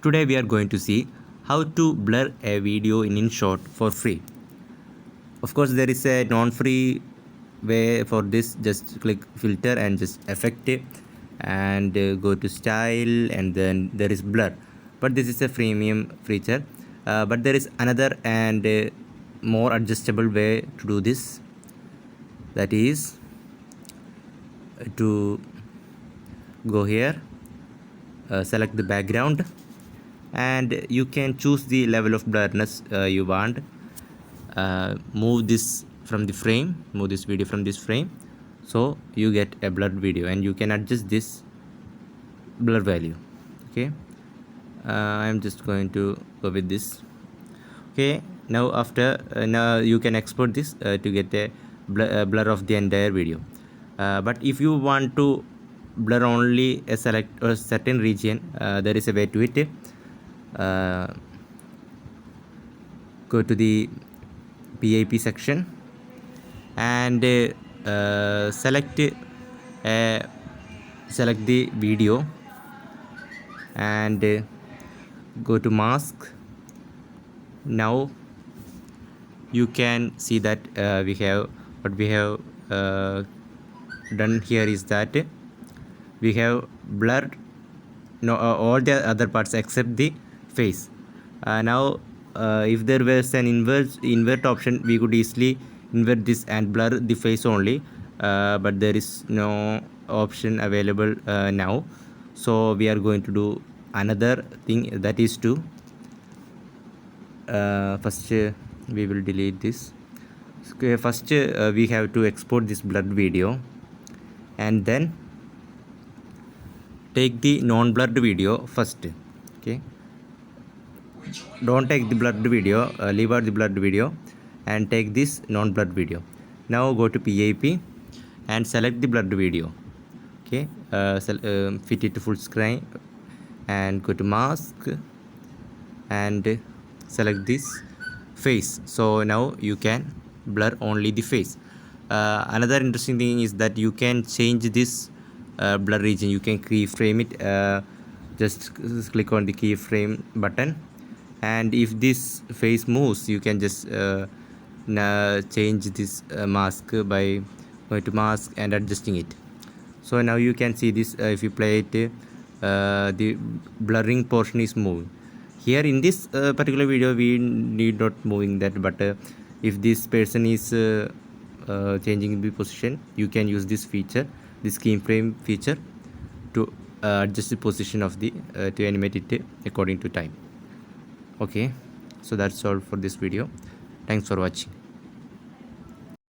Today we are going to see how to blur a video in InShot for free. Of course, there is a non-free way for this. Just click filter and just effect it, and go to style, and then there is blur. But this is a freemium feature. But there is another and more adjustable way to do this. That is to go here, select the background, and you can choose the level of blurriness you want. Move this from the frame, move this video from this frame, so you get a blurred video, and you can adjust this blur value. Okay, I'm just going to go with this. Okay, now after now you can export this to get a blur of the entire video. But if you want to blur only a certain region, there is a way to it. Go to the PIP section and select the video, and go to mask. Now you can see that we have done here is that we have blurred all the other parts except the face. Now if there was an invert option, we could easily invert this and blur the face only, but there is no option available now. So we are going to do another thing, that is to first we will delete this. Okay, first we have to export this blurred video, and then take the non-blurred video first. Okay, don't take the blurred video, leave out the blurred video, and take this non-blurred video. Now go to PIP and select the blurred video. Okay, fit it to full screen and go to mask and select this face. So now you can blur only the face. Another interesting thing is that you can change this blur region. You can keyframe it. Just click on the keyframe button, and if this face moves, you can just change this mask by going to mask and adjusting it. So now you can see this. If you play it, the blurring portion is moving. Here in this particular video, we need not moving that, but if this person is changing the position, you can use this feature, this keyframe feature, to adjust the position of the to animate it according to time. Okay, so that's all for this video. Thanks for watching.